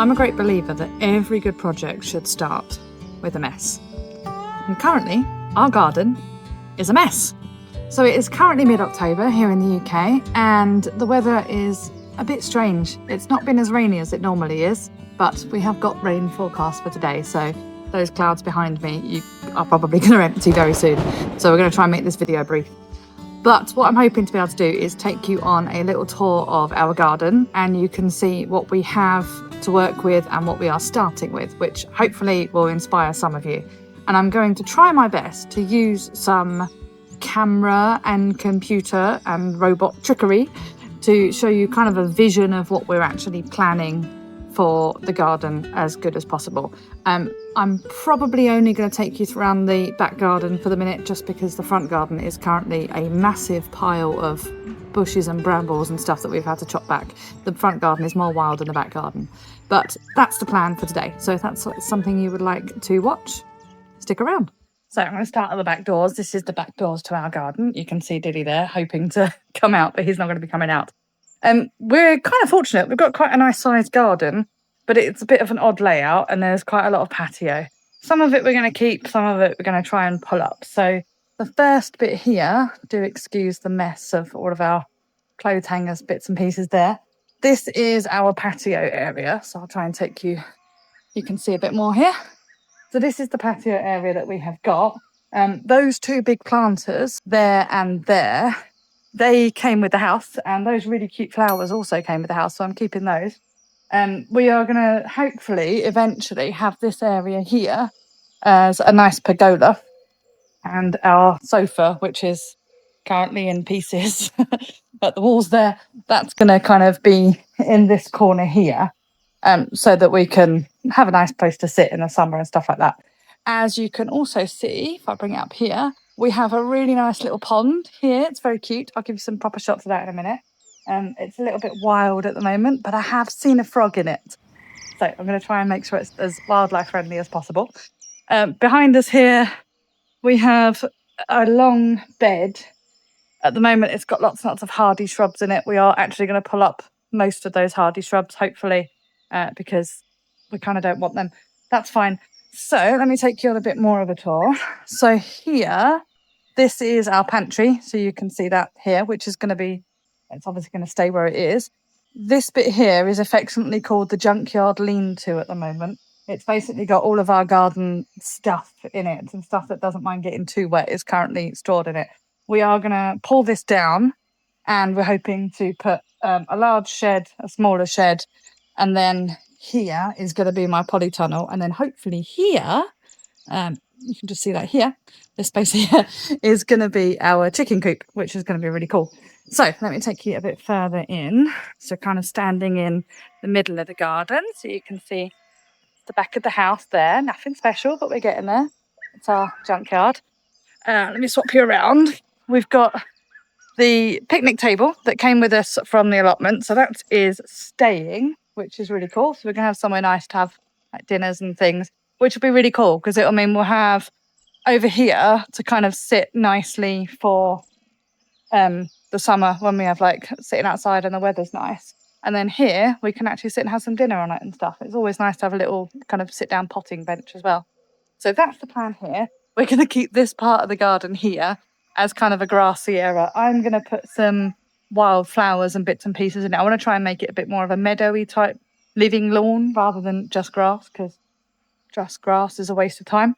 I'm a great believer that every good project should start with a mess. And currently, our garden is a mess. So it is currently mid-October here in the UK, and the weather is a bit strange. It's not been as rainy as it normally is, but we have got rain forecast for today. So those clouds behind me, you are probably going to empty very soon. So we're going to try and make this video brief. But what I'm hoping to be able to do is take you on a little tour of our garden, and you can see what we have to work with and what we are starting with, which hopefully will inspire some of you. And I'm going to try my best to use some camera and computer and robot trickery to show you kind of a vision of what we're actually planning for the garden as good as possible. I'm probably only going to take you around the back garden for the minute, just because the front garden is currently a massive pile of bushes and brambles and stuff that we've had to chop back. The front garden is more wild than the back garden, but that's the plan for today. So if that's something you would like to watch, stick around. So I'm going to start at the back doors. This is the back doors to our garden. You can see Dilly there hoping to come out, but he's not going to be coming out. We're kind of fortunate. We've got quite a nice sized garden, but it's a bit of an odd layout, and there's quite a lot of patio. Some of it we're going to keep, some of it we're going to try and pull up. So the first bit here, do excuse the mess of all of our clothes hangers, bits and pieces there. This is our patio area. So I'll try and take you, you can see a bit more here. So this is the patio area that we have got. Those two big planters there and there, they came with the house, and those really cute flowers also came with the house, so I'm keeping those. We are going to hopefully eventually have this area here as a nice pergola, and our sofa, which is currently in pieces at the walls there, that's going to kind of be in this corner here, so that we can have a nice place to sit in the summer and stuff like that. As you can also see, if I bring it up here, we have a really nice little pond here. It's very cute. I'll give you some proper shots of that in a minute. It's a little bit wild at the moment, but I have seen a frog in it. So I'm going to try and make sure it's as wildlife friendly as possible. Behind us here, we have a long bed. At the moment, it's got lots and lots of hardy shrubs in it. We are actually going to pull up most of those hardy shrubs, hopefully, because we kind of don't want them. That's fine. So let me take you on a bit more of a tour. So here, this is our pantry. So you can see that here, which is going to be, it's obviously going to stay where it is. This bit here is affectionately called the junkyard lean-to at the moment. It's basically got all of our garden stuff in it, and stuff that doesn't mind getting too wet is currently stored in it. We are going to pull this down, and we're hoping to put a large shed, a smaller shed, and then here is going to be my polytunnel, and then hopefully here, you can just see that here, this space here is going to be our chicken coop, which is going to be really cool. So let me take you a bit further in. So kind of standing in the middle of the garden, so you can see the back of the house there. Nothing special, but we're getting there. It's our junkyard. Let me swap you around. We've got the picnic table that came with us from the allotment. So that is staying, which is really cool. So we're going to have somewhere nice to have like dinners and things, which will be really cool, because it'll mean we'll have over here to kind of sit nicely for the summer when we have like sitting outside and the weather's nice. And then here we can actually sit and have some dinner on it and stuff. It's always nice to have a little kind of sit down potting bench as well. So that's the plan here. We're going to keep this part of the garden here as kind of a grassy area. I'm going to put some wild flowers and bits and pieces in it. I want to try and make it a bit more of a meadowy type living lawn rather than just grass, because just grass is a waste of time.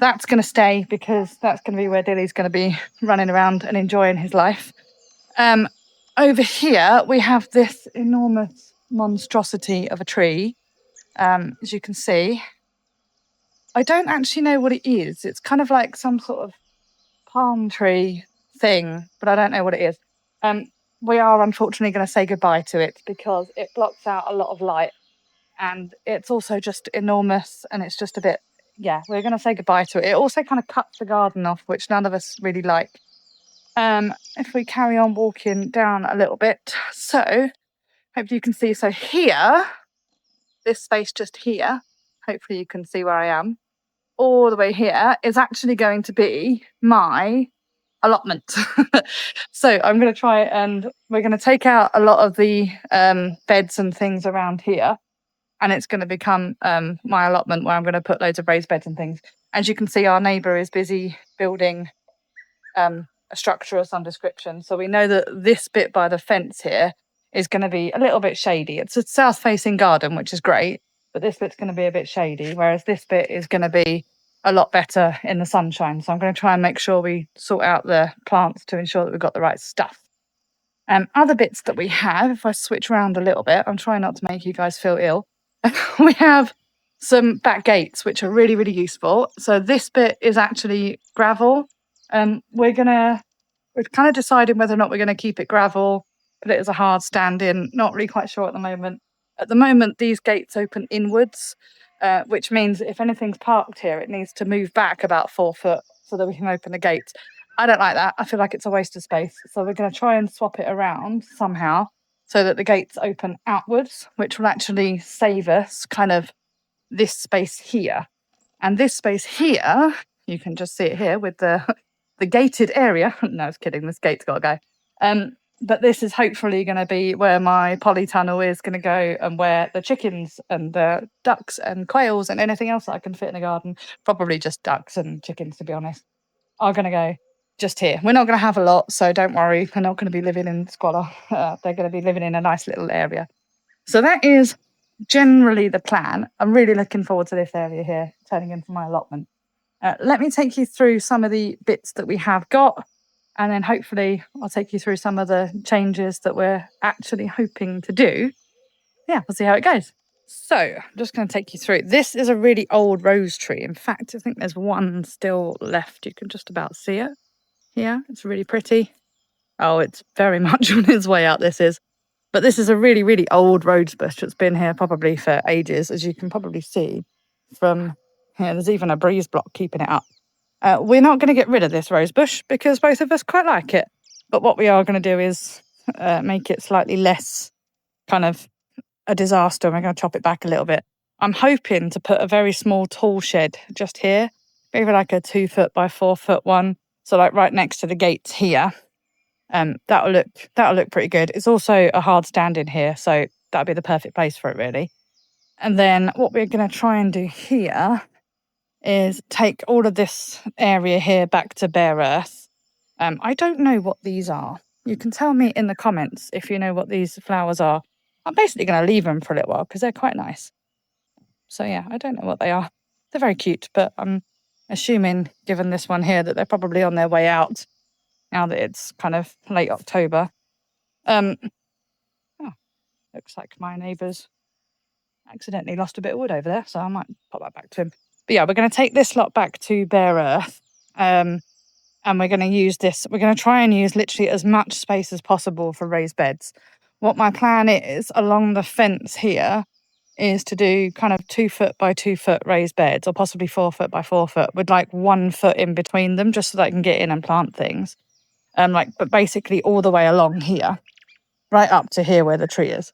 That's going to stay, because that's going to be where Dilly's going to be running around and enjoying his life. Over here, we have this enormous monstrosity of a tree. As you can see, I don't actually know what it is. It's kind of like some sort of palm tree thing, but I don't know what it is. We are unfortunately going to say goodbye to it, because it blocks out a lot of light, and it's also just enormous, and it's just a bit, yeah, we're going to say goodbye to it. It also kind of cuts the garden off, which none of us really like. If we carry on walking down a little bit, so hopefully you can see, so here, this space just here, hopefully you can see where I am, all the way here is actually going to be my allotment. So I'm going to try, and we're going to take out a lot of the beds and things around here, and it's going to become my allotment where I'm going to put loads of raised beds and things. As you can see, our neighbour is busy building a structure of some description. So we know that this bit by the fence here is going to be a little bit shady. It's a south-facing garden, which is great, but this bit's going to be a bit shady, whereas this bit is going to be a lot better in the sunshine. So I'm going to try and make sure we sort out the plants to ensure that we've got the right stuff. Other bits that we have, if I switch around a little bit, I'm trying not to make you guys feel ill. We have some back gates, which are really, really useful. So this bit is actually gravel. We're kind of deciding whether or not we're going to keep it gravel, put it as a hard stand-in. Not really quite sure at the moment. At the moment, these gates open inwards, which means if anything's parked here, it needs to move back about 4 foot so that we can open the gate. I don't like that. I feel like it's a waste of space. So we're going to try and swap it around somehow so that the gates open outwards, which will actually save us kind of this space here. And this space here, you can just see it here with the gated area. No, I was kidding. This gate's got to go. But this is hopefully going to be where my polytunnel is going to go, and where the chickens and the ducks and quails and anything else that I can fit in a garden, probably just ducks and chickens, to be honest, are going to go just here. We're not going to have a lot, so don't worry. We're not going to be living in squalor. They're going to be living in a nice little area. So that is generally the plan. I'm really looking forward to this area here turning into my allotment. Let me take you through some of the bits that we have got, and then hopefully I'll take you through some of the changes that we're actually hoping to do. Yeah, we'll see how it goes. So I'm just going to take you through. This is a really old rose tree. In fact, I think there's one still left. You can just about see it. Yeah, it's really pretty. Oh, it's very much on its way out, this is. But this is a really, really old rose bush that's been here probably for ages, as you can probably see from here. There's even a breeze block keeping it up. We're not going to get rid of this rose bush because both of us quite like it. But what we are going to do is make it slightly less kind of a disaster. We're going to chop it back a little bit. I'm hoping to put a very small tool shed just here, maybe like a 2 foot by 4 foot one. So like right next to the gates here. That'll look pretty good. It's also a hard stand in here, so that'll be the perfect place for it, really. And then what we're going to try and do here is take all of this area here back to bare earth. I don't know what these are. You can tell me in the comments if you know what these flowers are. I'm basically going to leave them for a little while because they're quite nice. So yeah, I don't know what they are. They're very cute, but I'm assuming, given this one here, that they're probably on their way out now that it's kind of late October. Looks like my neighbour's accidentally lost a bit of wood over there, so I might pop that back to him. But yeah, we're going to take this lot back to bare earth, and we're going to use this. We're going to try and use literally as much space as possible for raised beds. What my plan is along the fence here is to do kind of 2 foot by 2 foot raised beds, or possibly 4 foot by 4 foot, with like 1 foot in between them, just so that I can get in and plant things. But basically all the way along here, right up to here where the tree is.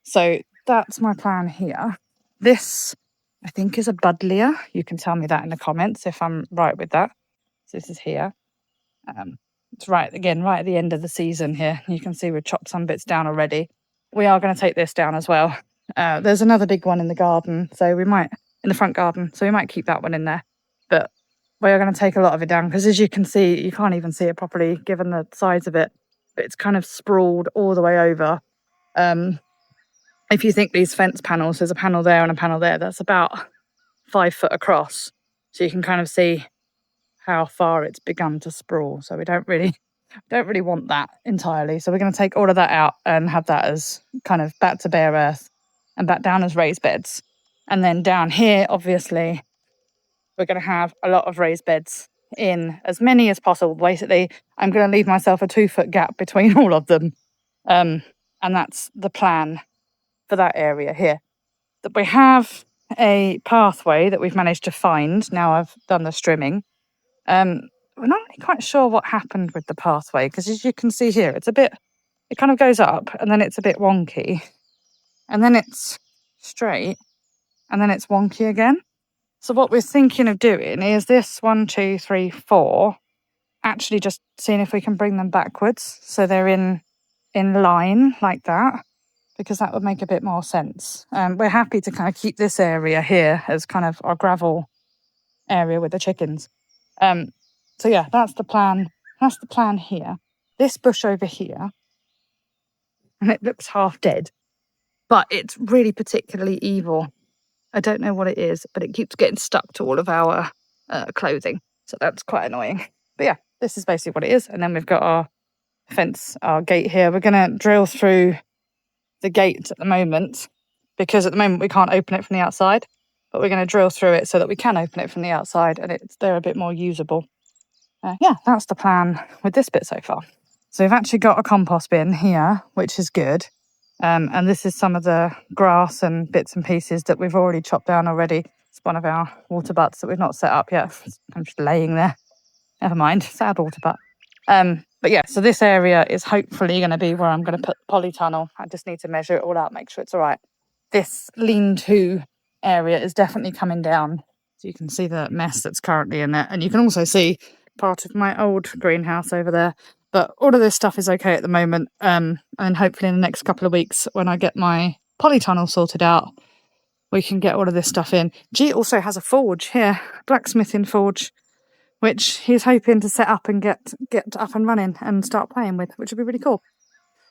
So that's my plan here. This, I think, is a buddleia. You can tell me that in the comments if I'm right with that. So this is here. It's right at the end of the season here. You can see we've chopped some bits down already. We are going to take this down as well. There's another big one in the garden, in the front garden, so we might keep that one in there. But we are going to take a lot of it down because, as you can see, you can't even see it properly given the size of it. But it's kind of sprawled all the way over. If you think these fence panels, there's a panel there and a panel there, that's about 5 foot across. So you can kind of see how far it's begun to sprawl. So we don't really want that entirely. So we're going to take all of that out and have that as kind of back to bare earth and back down as raised beds. And then down here, obviously, we're going to have a lot of raised beds in, as many as possible. Basically, I'm going to leave myself a 2 foot gap between all of them. And that's the plan for that area here. That we have a pathway that we've managed to find. Now I've done the strimming. We're not really quite sure what happened with the pathway, because as you can see here, it kind of goes up and then it's a bit wonky. And then it's straight and then it's wonky again. So what we're thinking of doing is this 1, 2, 3, 4, actually just seeing if we can bring them backwards so they're in line like that. because that would make a bit more sense. We're happy to kind of keep this area here as kind of our gravel area with the chickens. So yeah, that's the plan. That's the plan here. This bush over here, and it looks half dead, but it's really particularly evil. I don't know what it is, but it keeps getting stuck to all of our clothing. So that's quite annoying. But yeah, this is basically what it is. And then we've got our fence, our gate here. We're going to drill through the gate at the moment, because at the moment we can't open it from the outside, but we're going to drill through it so that we can open it from the outside and they're a bit more usable. Yeah, that's the plan with this bit so far. So we've actually got a compost bin here, which is good. And this is some of the grass and bits and pieces that we've already chopped down already. It's one of our water butts that we've not set up yet. I'm just laying there. Never mind, sad water butt. But yeah, so this area is hopefully going to be where I'm going to put the polytunnel. I just need to measure it all out, make sure it's all right. This lean-to area is definitely coming down. So you can see the mess that's currently in there. And you can also see part of my old greenhouse over there. But all of this stuff is okay at the moment. And hopefully in the next couple of weeks, when I get my polytunnel sorted out, we can get all of this stuff in. G also has a forge here, blacksmithing forge, which he's hoping to set up and get up and running and start playing with, which would be really cool.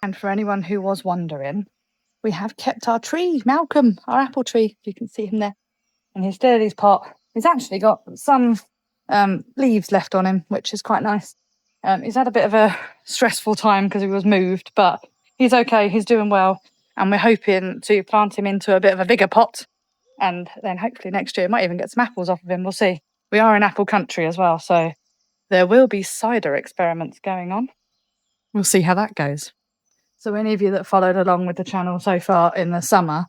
And for anyone who was wondering, we have kept our tree, Malcolm, our apple tree. You can see him there in his Sturley's pot. He's actually got some leaves left on him, which is quite nice. He's had a bit of a stressful time because he was moved, but he's okay, he's doing well. And we're hoping to plant him into a bit of a bigger pot. And then hopefully next year, might even get some apples off of him, we'll see. We are in apple country as well, so there will be cider experiments going on. We'll see how that goes. So any of you that followed along with the channel so far in the summer,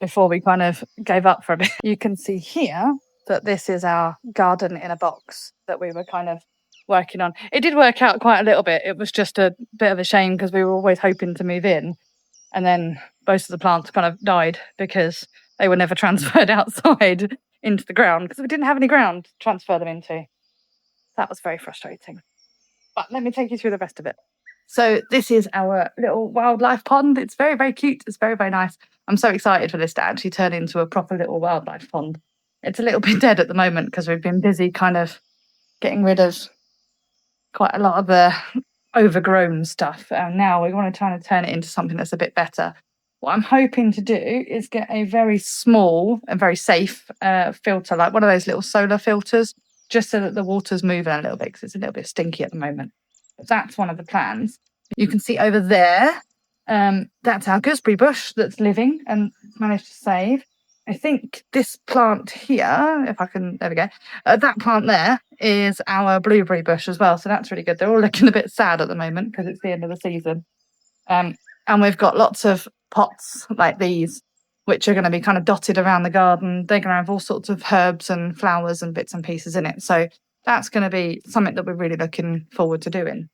before we kind of gave up for a bit, you can see here that this is our garden in a box that we were kind of working on. It did work out quite a little bit. It was just a bit of a shame because we were always hoping to move in. And then most of the plants kind of died because they were never transferred outside into the ground because we didn't have any ground to transfer them into. That was very frustrating. But let me take you through the rest of it. So this is our little wildlife pond. It's very, very cute. It's very, very nice. I'm so excited for this to actually turn into a proper little wildlife pond. It's a little bit dead at the moment because we've been busy kind of getting rid of quite a lot of the overgrown stuff. And now we want to try to turn it into something that's a bit better. What I'm hoping to do is get a very small and very safe filter, like one of those little solar filters, just so that the water's moving a little bit because it's a little bit stinky at the moment. But that's one of the plans. You can see over there, that's our gooseberry bush that's living and managed to save. I think this plant here, if I can, there we go. That plant there is our blueberry bush as well. So that's really good. They're all looking a bit sad at the moment because it's the end of the season. And we've got lots of pots like these, which are going to be kind of dotted around the garden. They're going to have all sorts of herbs and flowers and bits and pieces in it. So that's going to be something that we're really looking forward to doing.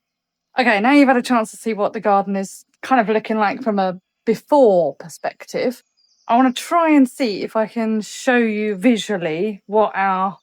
Okay, now you've had a chance to see what the garden is kind of looking like from a before perspective. I want to try and see if I can show you visually what our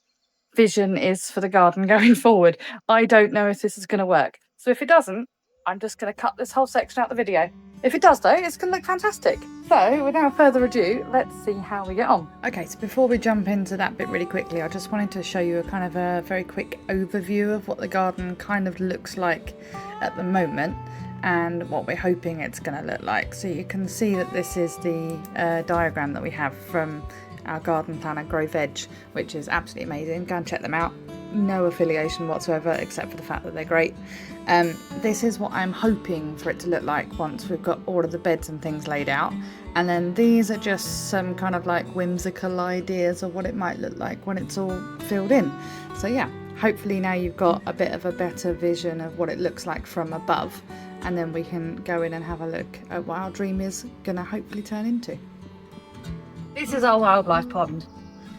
vision is for the garden going forward. I don't know if this is going to work. So if it doesn't, I'm just going to cut this whole section out the video. If it does though, it's going to look fantastic. So without further ado, let's see how we get on. Okay, so before we jump into that bit really quickly, I just wanted to show you a kind of a very quick overview of what the garden kind of looks like at the moment and what we're hoping it's going to look like. So you can see that this is the diagram that we have from our garden planner Grow Veg, which is absolutely amazing. Go and check them out. No affiliation whatsoever except for the fact that they're great. This is what I'm hoping for it to look like once we've got all of the beds and things laid out. And then these are just some kind of like whimsical ideas of what it might look like when it's all filled in. So yeah, hopefully now you've got a bit of a better vision of what it looks like from above, and then we can go in and have a look at what our dream is going to hopefully turn into. This is our wildlife pond.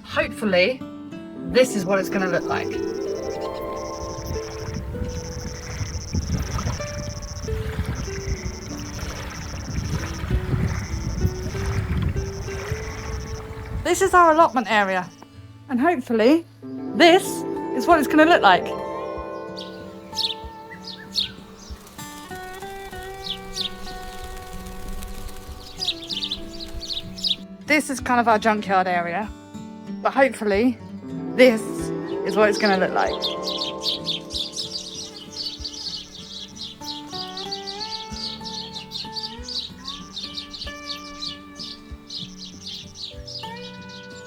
Hopefully this is what it's going to look like. This is our allotment area, and hopefully this is what it's going to look like. this is kind of our junkyard area, but hopefully this is what it's going to look like.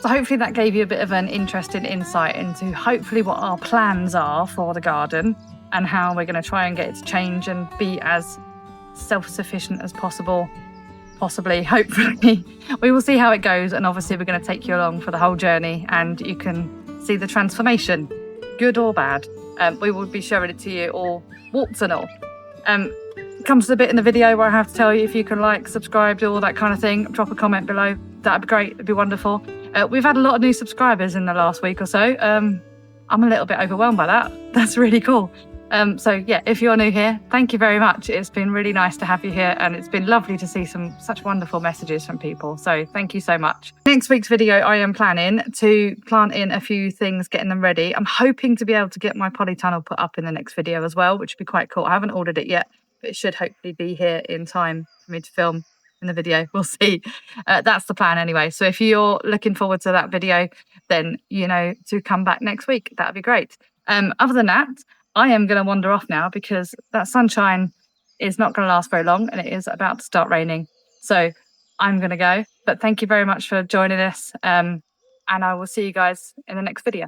So hopefully that gave you a bit of an interesting insight into hopefully what our plans are for the garden and how we're going to try and get it to change and be as self-sufficient as possible. Possibly, hopefully. We will see how it goes, and obviously we're going to take you along for the whole journey and you can see the transformation, good or bad. We will be showing it to you all, warts and all. Comes to the bit in the video where I have to tell you if you can like, subscribe, do all that kind of thing. Drop a comment below. That'd be great. It'd be wonderful. We've had a lot of new subscribers in the last week or so. I'm a little bit overwhelmed by that. That's really cool. So yeah, if you're new here, thank you very much. It's been really nice to have you here, and it's been lovely to see such wonderful messages from people. So thank you so much. Next week's video, I am planning to plant in a few things, getting them ready. I'm hoping to be able to get my polytunnel put up in the next video as well, which would be quite cool. I haven't ordered it yet, but it should hopefully be here in time for me to film in the video. We'll see. That's the plan anyway. So if you're looking forward to that video, then you know to come back next week. That'd be great. Other than that, I am going to wander off now because that sunshine is not going to last very long and it is about to start raining. So I'm going to go. But thank you very much for joining us. And I will see you guys in the next video.